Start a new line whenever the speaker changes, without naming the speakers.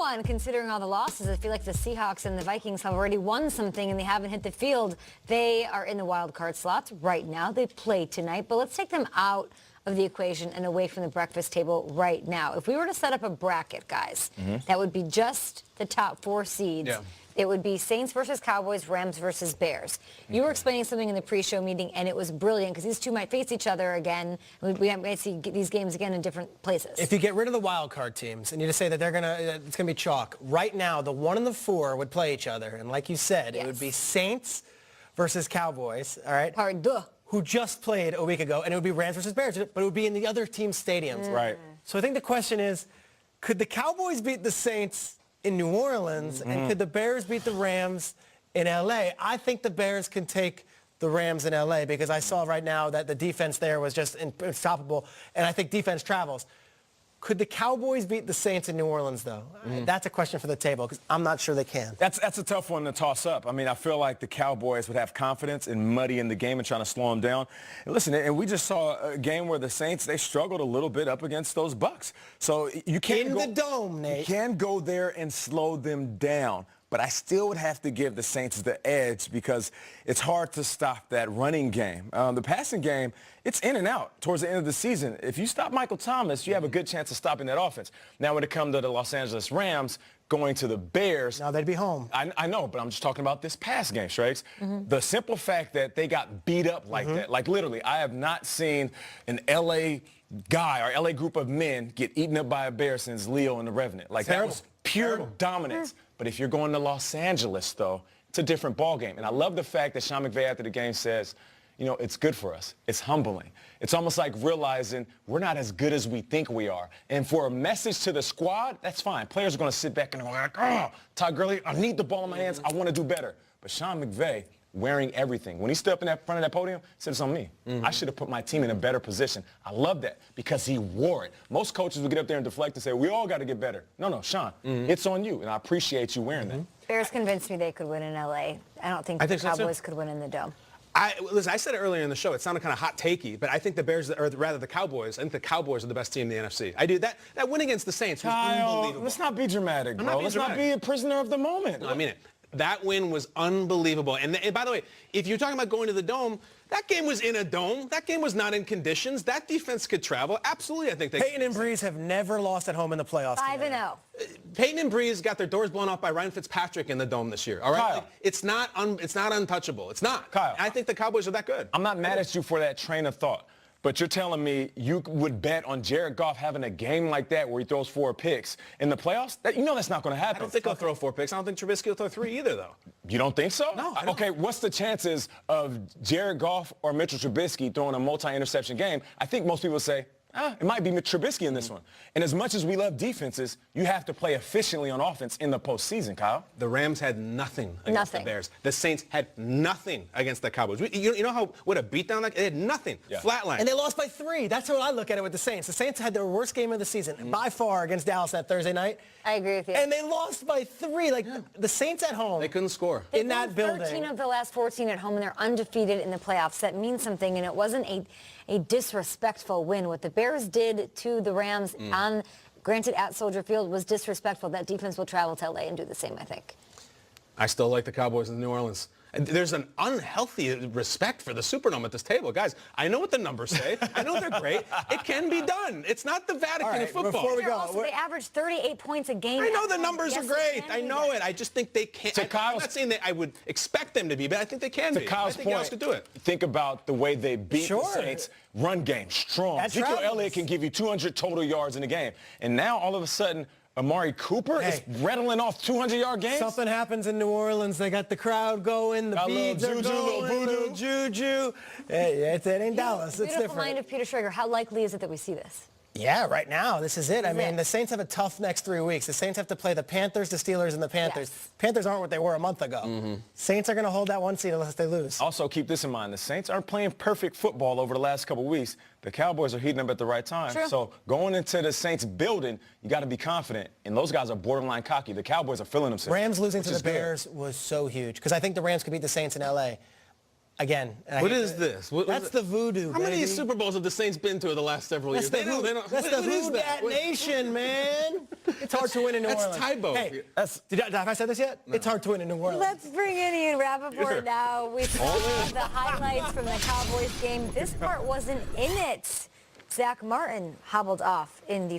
one, considering all the losses. I feel like the Seahawks and the Vikings have already won something and they haven't hit the field. They are in the wild card slots right now. They play tonight, but let's take them out of the equation and away from the breakfast table right now. If we were to set up a bracket, guys, that would be just the top 4 seeds. Yeah. It would be Saints versus Cowboys, Rams versus Bears. You were explaining something in the pre-show meeting, and it was brilliant because these two might face each other again. We might see these games again in different places.
If you get rid of the wild card teams and you just say that it's gonna be chalk, right now the 1 and the 4 would play each other, and like you said, it would be Saints versus Cowboys. All right. Who just played a week ago, and it would be Rams versus Bears, but it would be in the other team's stadiums.
Right.
So I think the question is, could the Cowboys beat the Saints in New Orleans, and could the Bears beat the Rams in L.A.? I think the Bears can take the Rams in L.A. because I saw right now that the defense there was just unstoppable, and I think defense travels. Could the Cowboys beat the Saints in New Orleans, though? That's a question for the table because I'm not sure they can.
That's a tough one to toss up. I mean, I feel like the Cowboys would have confidence in muddying the game and trying to slow them down. And listen, and we just saw a game where the Saints, they struggled a little bit up against those Bucs. So you can't
in the dome, Nate.
You can go there and slow them down. But I still would have to give the Saints the edge because it's hard to stop that running game. The passing game, it's in and out towards the end of the season. If you stop Michael Thomas, you have a good chance of stopping that offense. Now, when it comes to the Los Angeles Rams going to the Bears.
Now they'd be home.
I know, but I'm just talking about this past game, Shrakes. The simple fact that they got beat up like that, like literally, I have not seen an L.A. guy or L.A. group of men get eaten up by a bear since Leo and the Revenant. Like that was pure dominance. But if you're going to Los Angeles, though, it's a different ballgame. And I love the fact that Sean McVay after the game says, you know, it's good for us. It's humbling. It's almost like realizing we're not as good as we think we are. And for a message to the squad, that's fine. Players are going to sit back and go like, oh, Todd Gurley, I need the ball in my hands. I want to do better. But Sean McVay, wearing everything. When he stood up in that front of that podium, he said it's on me. I should have put my team in a better position. I love that because he wore it. Most coaches would get up there and deflect and say, we all got to get better. No, Sean, it's on you, and I appreciate you wearing that.
Bears convinced me they could win in L.A. I don't think the Cowboys could win in the Dome.
Listen, I said it earlier in the show. It sounded kind of hot takey, but I think the Bears, or rather the Cowboys, I think the Cowboys are the best team in the NFC. I do. That win against the Saints was unbelievable.
Let's not be dramatic, bro. Let's not be a prisoner of the moment.
No, I mean it. That win was unbelievable. And by the way, if you're talking about going to the Dome, that game was in a dome. That game was not in conditions. That defense could travel. Absolutely, I think they
Peyton and Breeze have never lost at home in the playoffs.
5-0.
Peyton and Breeze got their doors blown off by Ryan Fitzpatrick in the Dome this year. All right,
Kyle.
It's not untouchable. It's not.
Kyle,
I think the Cowboys are that good.
I'm not mad at you for that train of thought. But you're telling me you would bet on Jared Goff having a game like that where he throws 4 picks in the playoffs? You know that's not going to happen.
I don't think he'll throw 4 picks. I don't think Trubisky will throw 3 either, though.
You don't think so?
No, I don't.
Okay, what's the chances of Jared Goff or Mitchell Trubisky throwing a multi-interception game? I think most people say, it might be Trubisky in this one. And as much as we love defenses, you have to play efficiently on offense in the postseason, Kyle.
The Rams had nothing against the Bears. The Saints had nothing against the Cowboys. You know what a beatdown like? They had nothing. Flatline.
And they lost by 3. That's how I look at it with the Saints. The Saints had their worst game of the season by far against Dallas that Thursday night.
I agree with you.
And they lost by 3. Like the Saints at home.
They couldn't score.
They've
in that building.
13 of the last 14 at home, and they're undefeated in the playoffs. That means something, and it wasn't a disrespectful win. What the Bears did to the Rams granted at Soldier Field, was disrespectful. That defense will travel to L.A. and do the same, I think.
I still like the Cowboys in New Orleans. And there's an unhealthy respect for the Superdome at this table. Guys, I know what the numbers say. I know they're great. It can be done. It's not the Vatican of football.
Before we go,
also, they average 38 points a game.
I know the numbers are great. I know it. I just think they can. I'm not saying that I would expect them to be, but I think they can be.
To Kyle's
I think
point,
could do it.
Think about the way they beat the Saints. Run game, strong. Ezekiel Elliott can give you 200 total yards in a game. And now, all of a sudden, Amari Cooper is rattling off 200-yard games.
Something happens in New Orleans. They got the crowd going. The beads are going. Little juju. Hey, it ain't Dallas. It's different.
Beautiful mind of Peter Schrager. How likely is it that we see this?
Yeah, right now, this is it. I mean, the Saints have a tough next 3 weeks. The Saints have to play the Panthers, the Steelers, and the Panthers. Panthers aren't what they were a month ago. Saints are going to hold that 1 seed unless they lose.
Also, keep this in mind. The Saints aren't playing perfect football over the last couple of weeks. The Cowboys are heating up at the right time.
True.
So going into the Saints building, you got to be confident. And those guys are borderline cocky. The Cowboys are feeling themselves.
Rams losing to the Bears was so huge because I think the Rams could beat the Saints in L.A. again.
What is this?
That's the voodoo,
How many
baby.
Super Bowls have the Saints been to the last several years?
That's the
What is
Who
that?
Dat Nation, man. It's hard to win in New
That's
Orleans.
Tybo.
Hey, have I said this yet? No. It's hard to win in New Orleans.
Let's bring in Ian Rappaport now. We saw the highlights from the Cowboys game. This part wasn't in it. Zach Martin hobbled off in the